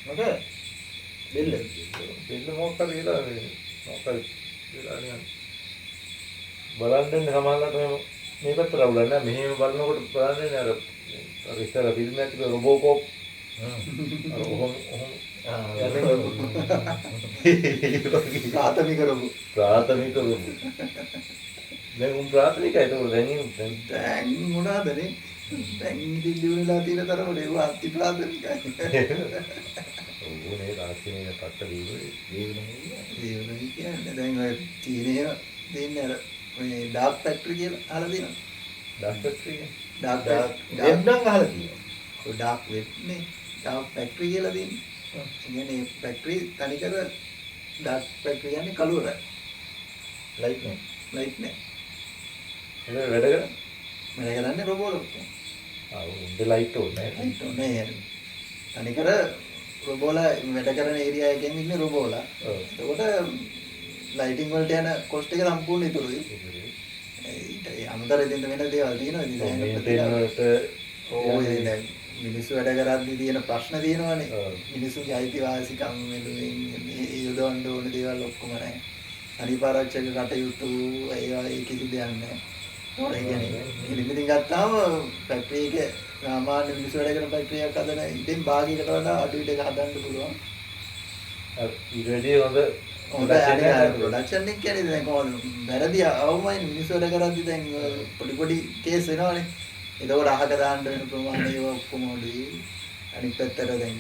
මොකද බෙල්ල මොකක්ද කියලා මොකක්ද කියලා නිකන් බලන්නේ සමහරවිට මේ පැත්තට අවුලක් නෑ මෙහෙම බලනකොට බලන්නේ අර ඉස්සර ෆිල්ම් එකක රොබෝකෝප් අර ඔහොම ප්‍රාථමික රොබෝ දැන් උන් ප්‍රාථමිකයි ඒක දැන් මොනවාදනේ දැන් ඉතින් දිනුලා තියෙන තරමට ඒව අති ප්‍රාථමිකයි ඕනේ රාශියේ පට්ට දේවනේ කියන්නේ දැන් ඔය චීනයේ දෙන්නේ අර මේ ඩාර්ක් ෆැක්ටරි කියලා අහලා තියෙනවා ඩාර්ක් ෆැක්ටරි ඩාර්ක් වෙබ් නම් අහලා තියෙනවා. ඔය ඩාර්ක් වෙබ් නේ ඩාර්ක් ෆැක්ටරි කියලා දෙන්නේ. ඒ කියන්නේ ෆැක්ටරි තනිකර ඩාර්ක් ෆැක්ටරි කියන්නේ කළුවරයි. ලයිට් නෑ. ලයිට් නෑ. ඒක වැඩ කරන්නේ මම කරන්නේ රොබෝලෝ. උන්ට ලයිට් ඕනේ ලයිට් ඕනේ. තනිකර රොබෝලා වැඩ කරන ඒරියා එකෙන් ඉන්නේ රොබෝලා. එතකොට ලයිටින් වලට යන කොස්ට් එක සම්පූර්ණ ඉතුරුයි. ඒ අමතර දෙන්න වෙන දේවල් තියෙනවා ඉතින් දැන් මිනිස්සු වැඩ කරද්දී තියෙන ප්‍රශ්න තියෙනවානේ මිනිස්සුගේ අයිතිවාසිකම් වෙනුවෙන් මේ යොදවන්න ඕන දේවල් ඔක්කොම නැහැ අනිපාරක්ෂක කටයුතු ඒ කිසි දෙයක් නැහැ ඒ කියන්නේ ඉලිමිටින් ගත්තාම ෆැක්ටරි එකේ සාමාන්‍ය මිනිස්සු වැඩ කරන ෆැක්ටරි එකක් හදන ඉතින් භාගයකට වඩා අඩු ඉඩ හදන්න පුළුවන් ඊට වැඩි හොඳ ප්‍රොඩක්ෂන් එක කියන්නේ දැන් කොහොමද වැරදි අවමයි මිනිස්සු වැඩ කරද්දි දැන් පොඩි කේස් වෙනවනේ එතකොට අහක දාන්න වෙන ප්‍රමාණය ඒවා ඔක්කොම ඔඩුයි අනිත් පැත්තට දැන්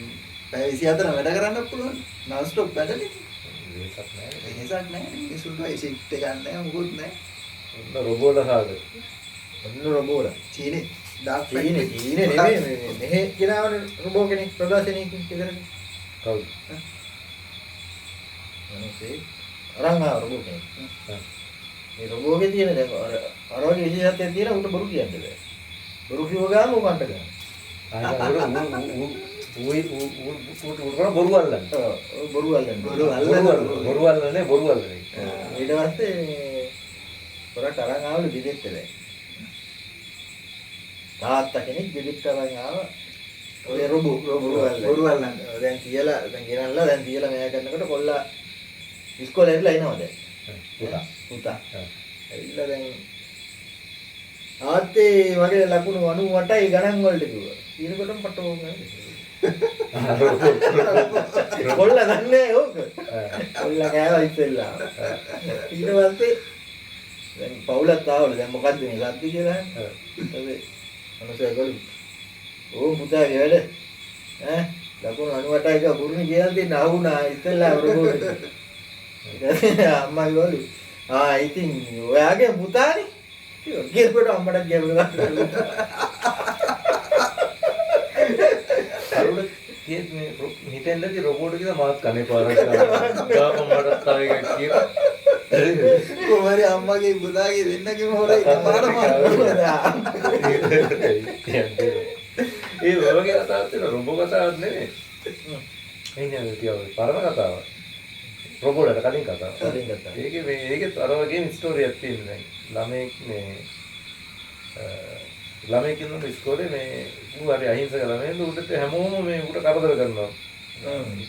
පැය 24 වැඩ කරන්න පුළුවන් non stop වැඩනේ වෙනසක් නැහැ මිනිස්සුන්ට ඒ ෂිෆ්ට් එකක් නැහැ මොකුත් නැහැ රොබෝලා හාද ඔන්න රොබෝලා. චීනේ ඩාර්ක් චීනේ නෙමෙයි මෙහෙ ගෙනාවනේ රොබෝ කෙනෙක් ප්‍රදර්ශනයකින් ඉදරට. කවුද අනේ අරන් ආව රොබෝ කෙනෙක්. මේ රොබෝගේ තියෙන දැන් අර වගේ විශේෂත්වයක් තියෙන උට බොරු කියන්නේ බෑ. බොරු කිව්ව ගාම උකන්ට ගන්න. බොරු අල්ලන්නේ බොරු අල්ලන්නේ. බොරු අල්ලන්නේ ඊට පස්සේ පොරට අරන් ආවලු ගෙදෙට්ට දැන්. තාත්තා කෙනෙක් ගෙදෙට්ට අරන් ආව ඔය බොරු අල්ලන්නේ. දැන් කියලා දැන් ගෙනල්ලා දැන් තියලා මෙයා කරනකොට කොල්ලා ඉස්කෝලේ ඇවිල්ලා එනවා දැන්. පුතා. ඇවිල්ලා දැන් ආත්තේ මගේ ලකුණු 98යි ගණන් වලට කිව්වා. ඊනකොටම පටෝ ගන්නේ. කොල්ලා දන්නේ ඕක. කොල්ලා කෑවා ඉස්සෙල්ලා. ඊට පස්සේ දැන් පවුලත් ආවලු දැන් මොකද්ද මේ සද්ද කියලා. ඊට පස්සේ අනුසයගලු ඕ පුතාගේ වැඩ ලකුණු 98යි ගා බුරුනි කියලා දෙන්න ආවුනා ඉස්සෙල්ලා රොබෝට. අම්මා ගෝලු ඉතින් ඔයාගේ පුතානේ කිව්වා අම්මට කියනවා අරුණ කියන්නේ හිතෙන්දදී රොබෝට් කියලා මාත් කනේ පාරක් ගාම මට තව එකක් කියනවා කොහොමද අම්මගේ පුතාගේ දෙන්නගේ මොරේ පාරම ඒ වගේ කතාවක් තියෙන රොබෝ කතාවක් නෙමෙයි එන්නේ තියව පරම කතාවක් රොබෝටට කලින් කතාව. ඒකේ අර වගේම ස්ටෝරියක් තියෙනවා දැන්. ළමෙක් මේ ළමෙක් ඉන්න ඉස්කෝලේ මේ ඌ හරි අහිංසක ළමයෙක් උඩට හැමෝම මේ උඩ කරදර කරනවා.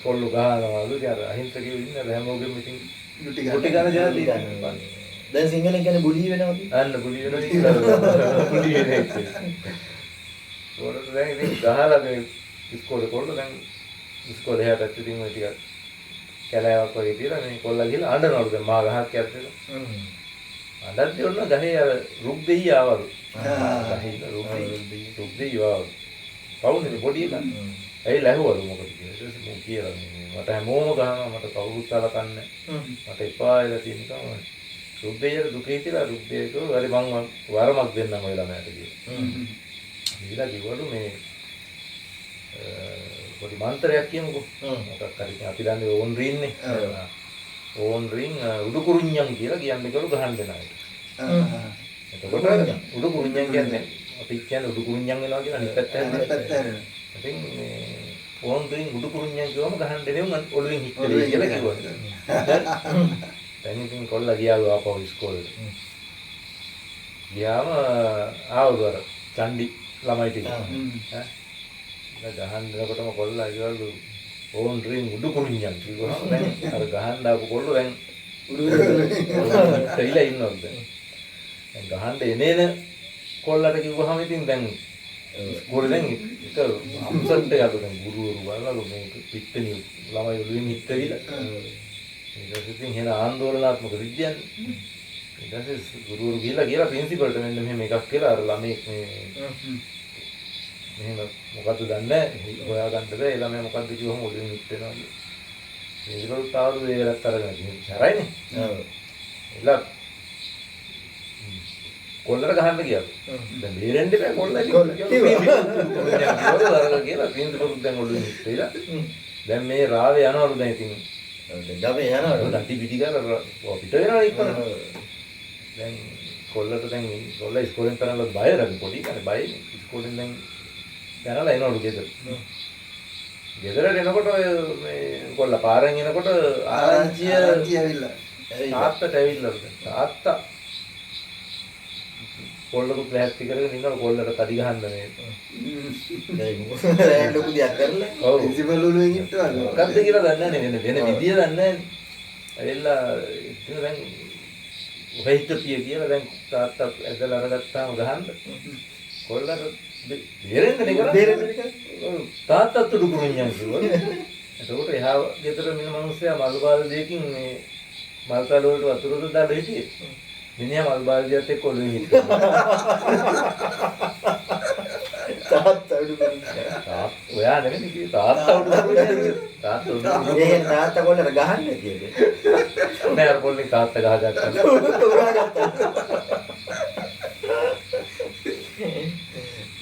කොල්ලෝ ගහනවාලු ඉතින් අහිංසකයෝ ඉන්න හැමෝගෙම ඉතින් ගුටි ගන්න ජාති ඉන්නවා. දැන් සිංහලෙන් කියන්නේ බුලි වෙනවා කියන්නේ. අන්න බුලි වෙනවා කියලා. බුලි වෙන්නේ. උඩට දැන් ඉතින් ගහලා මේ ඉස්කෝලේ කොල්ලෝ දැන් ඉස්කෝලේ හැටත් ඉතින් ඔය ටිකක් කැලෑවක් වගේ තියලා මේ කොල්ලා ගිහලා අඬනවලු දැන් මා ගහක් යද්දී. අඬද්දී ඔන්න ගහේ අර රුක් දෙයිය ආවලු. ගහේ රුක් දෙයිය ආවලු. පවුනේ පොඩි එකක්. ඇවිල්ලා ඇහුවලු මොකද කියලා. ඊට පස්සේ මම කියලා මට හැමෝම ගහනවා මට කවුරුත් සලකන්නේ. මට එපා වෙලා තියෙන නිසා රුක් දෙයියට දුක හිතිලා රුක් දෙයිය කිව්වා හරි මං වරමක් දෙන්නම් ඔය ළමයාට කියලා. ඊළඟ කිව්වලු මේ පොඩි මන්ත්‍රයක් කියමුකෝ. මොකක් හරි අපි දන්නේ ඕන් රින්නේ. ඕන් රින් උඩුකුරුඤ්ඤම් කියලා කියන්නේ කළු ගහන්න දෙන අය. එතකොට උඩුකුරුඤ්ඤම් කියන්නේ අපි කියන්නේ උඩුකුරුඤ්ඤම් වෙනවා කියන අනිත් පැත්ත. ඉතින් මේ ඕන් රින් උඩුකුරුඤ්ඤම් කියවම ගහන්න දෙන්නේ ඔළුවෙන් හිට වෙයි කියලා කිව්වා. දැන් ඉතින් කොල්ලා ගියාලු ආපහු ඉස්කෝලේට. ගියාම ආවද අර චණ්ඩි ළමයි ටික. ගහන්නකොටම කොල්ලා කිව්වලු ඕන් රින් උඩු කුණියන් කිව්වහම දැන් අර ගහන්න දාපු කොල්ල දැන් තෙයිලා ඉන්නවද දැන් ගහන්න එනේන කොල්ලට කිව්වහම ඉතින් දැන් ඉස්කෝලේ දැන් එක අම්සට් එකක් දැන් ගුරුවරු බලලා මේක පිට්ටනිය ළමයි ඔළුවෙන් හිටවිලා ඊට පස්සේ ඉතින් එහෙන ආందోලනාත්මක විද්‍යාවක් ඊට පස්සේ ගුරුවරු ගිහලා කියලා ප්‍රින්සිපල්ට මෙන්න මෙහෙම එකක් කියලා අර ළමෙක් මේ මෙහෙම මොකද්ද දන්නේ හොයාගන්න බෑ ඒ ළමයා මොකද්ද කිව්වම ඔළුවෙන් හිට වෙනවා ප්‍රින්සිපල් තාවරු ඒ වෙලත් අරගෙන සරයිනේ ඔව් එලා කොල්ලට ගහන්න ගියා දැන් බේරෙන්න බෑ කොල්ලා කියලා ප්‍රින්සිපල් දැන් ඔළුවෙන් හිට වෙලා දැන් මේ රාවේ යනවලු දැන් ඉතින් ගමේ යනවලු දටි පිටි ගාලා පිට වෙනවා ඉක්මන දැන් කොල්ලට දැන් කොල්ලා ඉස්කෝලෙන් තරම්වත් බය දැන් පොඩි කනේ බයනේ ඉස්කෝලෙන් දැන් යනලා එනවලු ගෙදර ගෙදරට එනකොට මේ කොල්ලා පාරෙන් එනකොට ආරංචිය ඇවිල්ලා තාත්තට ඇවිල්ලාලු තාත්තා කොල්ලකුත් ලැහැත්ති කරගෙන ඉන්නවලු කොල්ලට තඩි ගහන්න මේ දැන් ලොකු දෙයක් කරලා ඔව් ප්‍රින්සිපල් වලුවෙන් හිටවල මොකක්ද කියලා දන්නේ නැහැ වෙන විදිය දන්නේ නැහැ ඇවිල්ලා ඉතින් දැන් වෙයිටපිය කියලා දැන් තාත්තා ඇදලා අරගත්තාම ගහන්න කොල්ලට බේරෙන්න තාත්තත් උඩු කුණියන් කිව්වා එතකොට එහා ගෙදර මින මිනිස්සයා මල් බාල්දියකින් මේ මල් තල වලට වතුර දාලා හිටියේ මිනිහා මල් බාල්දියත් එක්ක ඔළුවෙන් හිටියා තාත්තා උඩු කරන්නේ ඔයා නෙමෙයි කිව්වේ තාත්තා උඩු කුණියන් තාත්තා උඩු ඒ තාත්තා කොල්ලට ගහන්නේ කියන්නේ නෑ අර කොල්ලෙන් තාත්තා ගහගත්තා උරාගත්තා